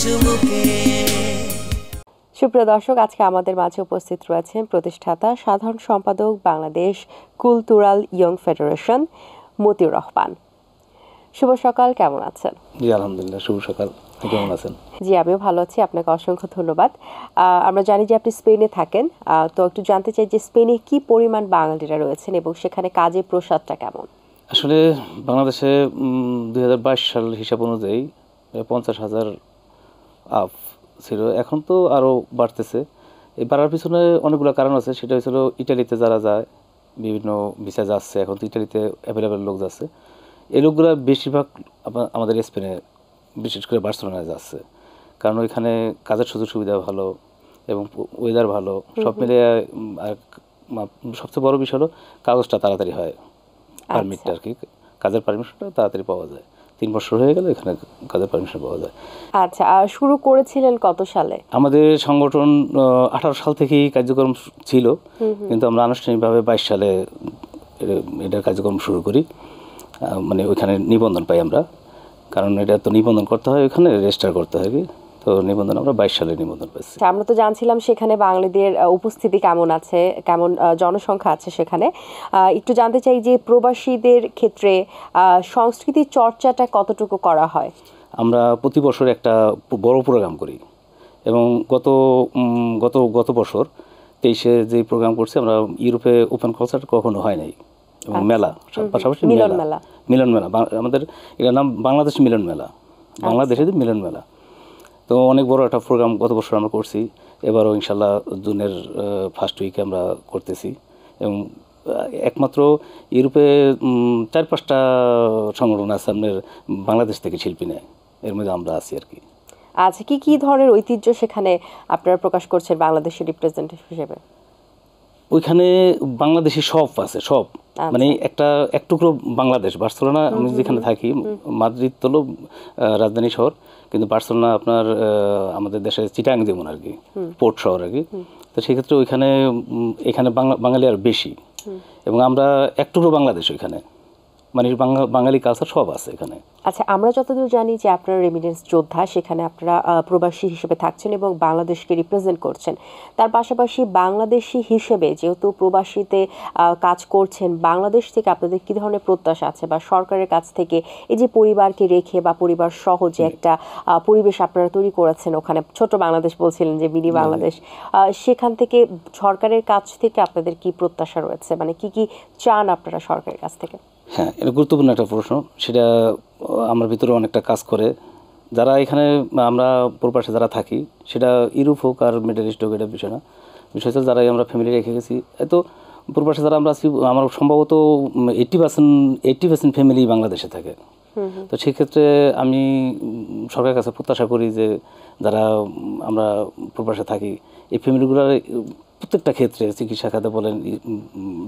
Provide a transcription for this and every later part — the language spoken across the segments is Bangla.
চুমুকে। সুপ্রিয় দর্শক, আজকে আমাদের মাঝে উপস্থিত রয়েছেন প্রতিষ্ঠাতা সাধারণ সম্পাদক বাংলাদেশ কুলতুরাল ইয়ং ফেডারেশন মতিউর রহমান। শুভ সকাল, কেমন আছেন? জি আলহামদুলিল্লাহ, শুভ সকাল। কেমন আছেন? জি আমিও ভালো আছি, আপনাকে অসংখ্য ধন্যবাদ। আমরা জানি যে আপনি স্পেনে থাকেন, তো একটু জানতে চাই যে স্পেনে কি পরিমাণ বাঙালিরা রয়েছেন এবং সেখানে কাজের প্রসাদটা কেমন? আসলে বাংলাদেশে 2022 সাল হিসাব অনুযায়ী 50,000 আপ ছিল, এখন তো আরও বাড়তেছে। এই বাড়ার পিছনে অনেকগুলো কারণ আছে। সেটা হয়েছিল ইটালিতে যারা যায়, বিভিন্ন ভিসা যাচ্ছে, এখন তো ইটালিতে অ্যাভেলেবেল লোক যাচ্ছে। এই লোকগুলো বেশিরভাগ আমাদের স্পেনে, বিশেষ করে বার্সেলোনায় যাচ্ছে, কারণ ওইখানে কাজের সুযোগ সুবিধা ভালো এবং ওয়েদার ভালো, সব মিলে। আর সবচেয়ে বড় বিষয় হলো কাগজটা তাড়াতাড়ি হয়, পারমিটটা আর কি, কাজের পারমিশনটা তাড়াতাড়ি পাওয়া যায়। 3 বছর হয়ে গেলে এখানে কাজের পারমিশন পাওয়া যায়। আচ্ছা, শুরু করেছিলেন কত সালে? আমাদের সংগঠন 18 সাল থেকেই কার্যক্রম ছিল, কিন্তু আমরা আনুষ্ঠানিকভাবে 22 সালে এটার কার্যক্রম শুরু করি। মানে ওইখানে নিবন্ধন পাই আমরা, কারণ এটা তো নিবন্ধন করতে হয়, ওইখানে রেজিস্টার করতে হয় কি, তো নিবন্ধন আমরা 22 সালে নিবন্ধন পেয়েছি। আমরা তো জানছিলাম সেখানে বাঙালিদের উপস্থিতি কেমন আছে, কেমন জনসংখ্যা আছে সেখানে। একটু জানতে চাই যে প্রবাসীদের ক্ষেত্রে সংস্কৃতি চর্চাটা কতটুকু করা হয়? আমরা প্রতি বছর একটা বড় প্রোগ্রাম করি, এবং গত বছর 23-এ যে প্রোগ্রাম করছি আমরা, ইউরোপে ওপেন কনসার্ট কখনো হয় নাই, এবং মেলা, পাশাপাশি মিলন মেলা। আমাদের এটার নাম বাংলাদেশ মিলন মেলা, বাংলাদেশের মিলন মেলা। তো অনেক বড় একটা প্রোগ্রাম গত বছর আমরা করছি, এবারও ইনশাল্লাহ জুনের ফার্স্ট উইকে আমরা করতেছি। এবং একমাত্র ইউরোপে 4-5টা সংগঠন আছে আপনার বাংলাদেশ থেকে শিল্পী নেয়, এর মধ্যে আমরা আছি আর কি। আচ্ছা, কি ধরনের ঐতিহ্য সেখানে আপনারা প্রকাশ করছেন বাংলাদেশের রিপ্রেজেন্টেটিভ হিসেবে? ওইখানে বাংলাদেশি সব আছে, সব মানে এক টুকরো বাংলাদেশ। বার্সেলোনা, আমি যেখানে থাকি, মাদ্রিদ হলো রাজধানী শহর, কিন্তু বার্সেলোনা আপনার আমাদের দেশের চিটাং যেমন আর কি, পোর্ট শহর আর কি। তো সেক্ষেত্রে এখানে বাঙালি আর বেশি, এবং আমরা এক টুকরো বাংলাদেশ ওইখানে, মানে বাঙালি কালচার সব আছে এখানে। আচ্ছা, আমরা যতদূর জানি যে আপনারা রেমিটেন্স যোদ্ধা, সেখানে আপনারা প্রবাসী হিসেবে থাকছেন এবং বাংলাদেশকে রিপ্রেজেন্ট করছেন। তার পাশাপাশি বাংলাদেশি হিসেবে যেহেতু প্রবাসীতে কাজ করছেন, বাংলাদেশ থেকে আপনাদের কী ধরনের প্রত্যাশা আছে, বা সরকারের কাছ থেকে এই যে পরিবারকে রেখে বা পরিবার সহ যে একটা পরিবেশ আপনারা তৈরি করেছেন, ওখানে ছোট বাংলাদেশ বলছিলেন যে মিনি বাংলাদেশ, সেখান থেকে সরকারের কাছ থেকে আপনাদের কি প্রত্যাশা রয়েছে, মানে কি চান আপনারা সরকারের কাছ থেকে? হ্যাঁ, এটা গুরুত্বপূর্ণ একটা প্রশ্ন। সেটা আমার ভিতরে অনেকটা কাজ করে। যারা এখানে আমরা প্রবাসে যারা থাকি, সেটা ইউরোপ হোক আর মিডল ইস্ট হোক, এটা বিষয় না। বিষয় হচ্ছে যারাই আমরা ফ্যামিলি রেখে গেছি, এত প্রবাসে যারা আমরা আছি, আমার সম্ভবত 80% ফ্যামিলি বাংলাদেশে থাকে। তো সেক্ষেত্রে আমি সরকারের কাছে প্রত্যাশা করি যে যারা আমরা প্রবাসে থাকি, এই ফ্যামিলিগুলোর প্রত্যেকটা ক্ষেত্রে, চিকিৎসা খাতে বলেন,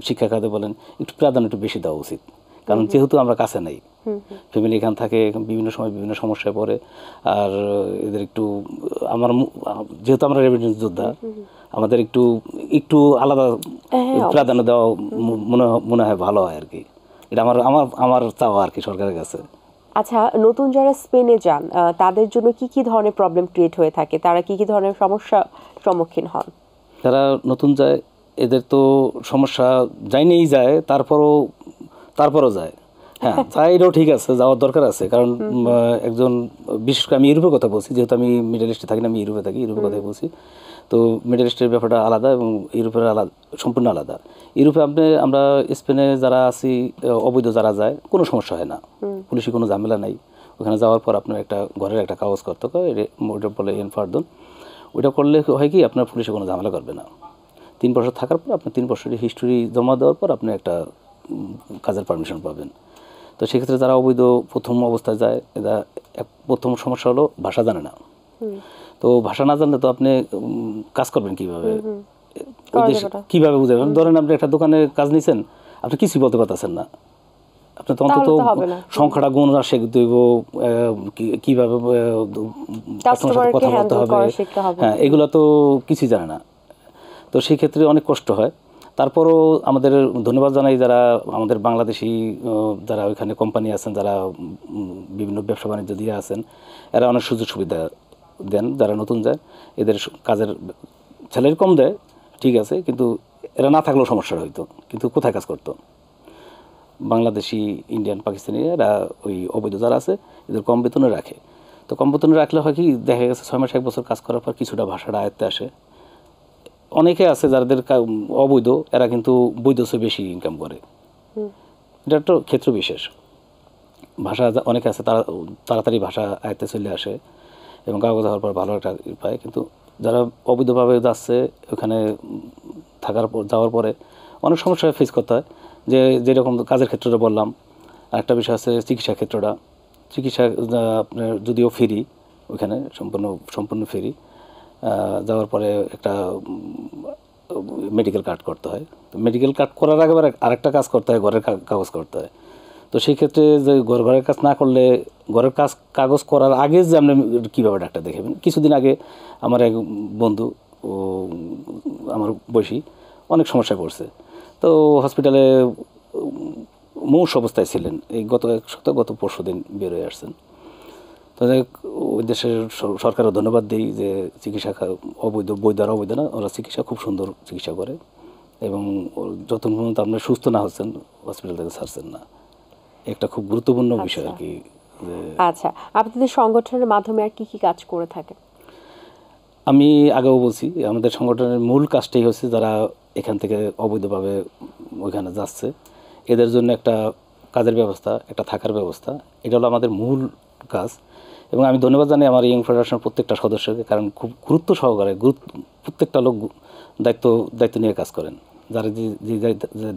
শিক্ষা খাতে বলেন, একটু প্রাধান্য একটু বেশি দেওয়া উচিত। কারণ যেহেতু আমরা কাছে নেই, ফ্যামিলি এখানে থাকে, বিভিন্ন সময় বিভিন্ন সমস্যায় পড়ে। আর এদের একটু যেহেতু আমরা রেমিটেন্স যোদ্ধা, আমাদের একটু আলাদা প্রাধান্য দেওয়া মনে হয় ভালো হয় আর কি। এটা আমার চাওয়া আর কি সরকারের কাছে। আচ্ছা, নতুন যারা স্পেনে যান, তাদের জন্য কি ধরনের প্রবলেম ক্রিয়েট হয়ে থাকে, তারা কি ধরনের সমস্যা সম্মুখীন হন? যারা নতুন যায়, এদের তো সমস্যা যায়নি যায়, তারপরও যায়। হ্যাঁ, এটাও ঠিক আছে, যাওয়ার দরকার আছে। কারণ একজন, বিশেষ করে আমি ইউরোপের কথা বলছি, যেহেতু আমি মিডল ইস্টে থাকি না, আমি ইউরোপে থাকি, ইউরোপের কথাই বলছি। তো মিডল ইস্টের ব্যাপারটা আলাদা এবং ইউরোপের সম্পূর্ণ আলাদা। ইউরোপে আমরা স্পেনে যারা আছি, অবৈধ যারা যায়, কোনো সমস্যা হয় না, পুলিশি কোনো ঝামেলা নাই। ওখানে যাওয়ার পর আপনার একটা ঘরের একটা কাগজ করতে হয়, ওইটা বলে এনফার্দন। ওইটা করলে হয় কি, আপনার পুলিশে কোনো ঝামেলা করবে না। 3 বছর থাকার পর, আপনার 3 বছরের হিস্টোরি জমা দেওয়ার পর আপনি একটা কাজের পারমিশন পাবেন। তো সেক্ষেত্রে যারা অবৈধ প্রথম অবস্থায় যায়, এরা প্রথম সমস্যা হলো ভাষা জানে না। তো ভাষা না জানলে তো আপনি কাজ করবেন কীভাবে, কীভাবে বুঝাবেন? ধরেন আপনি একটা দোকানে কাজ নিয়েছেন, আপনি কিছুই বলতে পারতেছেন না, আপনি তো অন্তত সংখ্যাটা গুণ শিখতে হইব, কীভাবে কাস্টমারের কথা বলতে হবে, হ্যাঁ, এগুলো তো কিছুই জানে না। তো সেই ক্ষেত্রে অনেক কষ্ট হয়। তারপরও আমাদের ধন্যবাদ জানাই যারা আমাদের বাংলাদেশি যারা ওইখানে কোম্পানি আছেন, যারা বিভিন্ন ব্যবসা বাণিজ্য দিয়ে আছেন, এরা অনেক সুযোগ সুবিধা দেন যারা নতুন যায়, এদের কাজের স্যালারি কম দেয় ঠিক আছে, কিন্তু এরা না থাকলেও সমস্যা হইতো, কিন্তু কোথায় কাজ করতো? বাংলাদেশি, ইন্ডিয়ান, পাকিস্তানি এরা ওই অবৈধ যারা আছে এদের কম বেতনে রাখে। তো কম বেতনে রাখলে হয় কি, দেখা গেছে 6 মাস 1 বছর কাজ করার পর কিছুটা ভাষাটা আয়ত্তে আসে। অনেকে আছে যাদের অবৈধ, এরা কিন্তু বৈধ চেয়ে বেশি ইনকাম করে। এটা একটা ক্ষেত্র বিশেষ। ভাষা অনেকে আছে তারা তাড়াতাড়ি ভাষা আয়ত্তে চলে আসে এবং কাগজ হওয়ার পর ভালো একটা পায়, কিন্তু যারা অবৈধভাবে যাচ্ছে ওখানে যাওয়ার পরে অনেক সমস্যা ফেস করতে হয়। যেরকম কাজের ক্ষেত্রটা বললাম, আরেকটা বিষয় আছে চিকিৎসা ক্ষেত্রটা। চিকিৎসা আপনার যদিও ফ্রি, ওইখানে সম্পূর্ণ ফ্রি। যাওয়ার পরে একটা মেডিকেল কার্ড করতে হয়। তো মেডিকেল কার্ড করার আগে আরেকটা কাজ করতে হয়, ঘরের কাগজ করতে হয়। তো সেই ক্ষেত্রে যে ঘরের কাজ না করলে, ঘরের কাগজ করার আগে যে আপনি কীভাবে ডাক্তার দেখাবেন? কিছুদিন আগে আমার এক বন্ধু, ও আমার বয়সী, অনেক সমস্যায় পড়ছে। তো হসপিটালে মুমূর্ষু অবস্থায় ছিলেন। এই গত পরশু দিন বের হয়ে আসছেন। তো ওই দেশের সরকারও ধন্যবাদ দিই যে চিকিৎসা বৈধ আর অবৈধ না, ওরা চিকিৎসা খুব সুন্দর চিকিৎসা করে এবং যতক্ষণ পর্যন্ত আপনার সুস্থ না হচ্ছেন হসপিটাল থেকে ছাড়ছেন না। একটা খুব গুরুত্বপূর্ণ বিষয় আর কি। আচ্ছা, আপনাদের সংগঠনের মাধ্যমে আর কি কি কাজ করে থাকেন? আমি আগেও বলছি, আমাদের সংগঠনের মূল কাজটাই হচ্ছে যারা এখান থেকে অবৈধভাবে ওইখানে যাচ্ছে এদের জন্য একটা কাজের ব্যবস্থা, একটা থাকার ব্যবস্থা, এটা হলো আমাদের মূল কাজ। এবং আমি ধন্যবাদ জানাই আমার ইয়ং ফেডারেশনের প্রত্যেকটা সদস্যকে, কারণ খুব গুরুত্ব সহকারে প্রত্যেকটা লোক দায়িত্ব নিয়ে কাজ করেন। যারা যে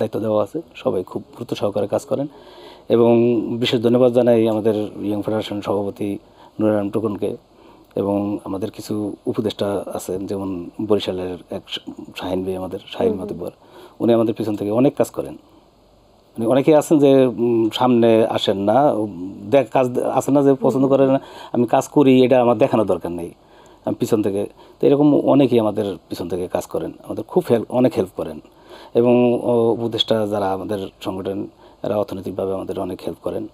দায়িত্ব দেওয়া আছে সবাই খুব গুরুত্ব সহকারে কাজ করেন। এবং বিশেষ ধন্যবাদ জানাই আমাদের ইয়ং ফেডারেশন সভাপতি নুরায়ণ টুকনকে এবং আমাদের কিছু উপদেষ্টা আছেন, যেমন বরিশালের এক শাহিন ভাই, আমাদের শাহিন মাতুব্বর, উনি আমাদের পিছন থেকে অনেক কাজ করেন। অনেকেই আছেন যে সামনে আসেন না, কাজ আসেন না, যে পছন্দ করেন না আমি কাজ করি, এটা আমার দেখানোর দরকার নেই, আমি পিছন থেকে। তো এরকম অনেকেই আমাদের পিছন থেকে কাজ করেন, আমাদের খুব অনেক হেল্প করেন। এবং উপদেষ্টা যারা আমাদের সংগঠন, এরা অর্থনৈতিকভাবে আমাদের অনেক হেল্প করেন।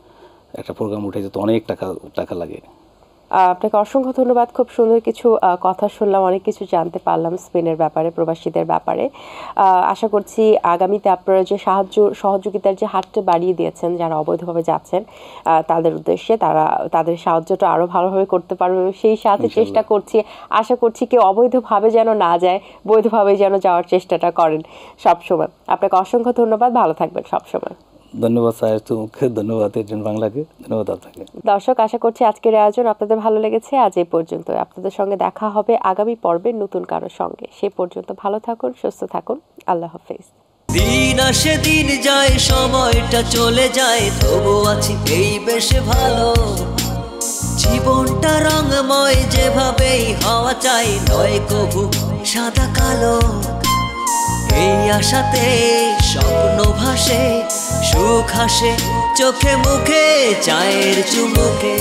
একটা প্রোগ্রাম উঠে যেতে অনেক টাকা লাগে। আপনাকে অসংখ্য ধন্যবাদ। খুব সুন্দর কিছু কথা শুনলাম, অনেক কিছু জানতে পারলাম স্পেনের ব্যাপারে, প্রবাসীদের ব্যাপারে। আশা করছি আগামীতে আপনারা যে সহযোগিতার যে হাতটা বাড়িয়ে দিয়েছেন যারা অবৈধভাবে যাচ্ছেন তাদের উদ্দেশ্যে, তাদের সাহায্যটা আরও ভালোভাবে করতে পারবে। সেই সাথে চেষ্টা করছি, আশা করছি কেউ অবৈধভাবে যেন না যায়, বৈধভাবে যেন যাওয়ার চেষ্টাটা করেন সবসময়। আপনাকে অসংখ্য ধন্যবাদ, ভালো থাকবেন সবসময়। ধন্যবাদ স্যার, তোমাকে ধন্যবাদ, বাংলাকে ধন্যবাদ আপনাকে। দর্শক, আশা করছি আজকের আয়োজন আপনাদের ভালো লেগেছে। আজ এই পর্যন্ত। আপনাদের সঙ্গে দেখা হবে আগামী পর্বে নতুন কারোর সঙ্গে। সেই পর্যন্ত ভালো থাকুন, সুস্থ থাকুন। আল্লাহ হাফেজ। দিন আসে দিন যায়, সময়টা চলে যায়, তবু আছি এই বেশ ভালো। জীবনটা রঙময়, যেভাবেই হওয়া চাই, নয় কভু সাদা কালো। এই আশাতে স্বপ্ন ভাসে, সুখ হাসে চোখে মুখে, চায়ের চুমুকে।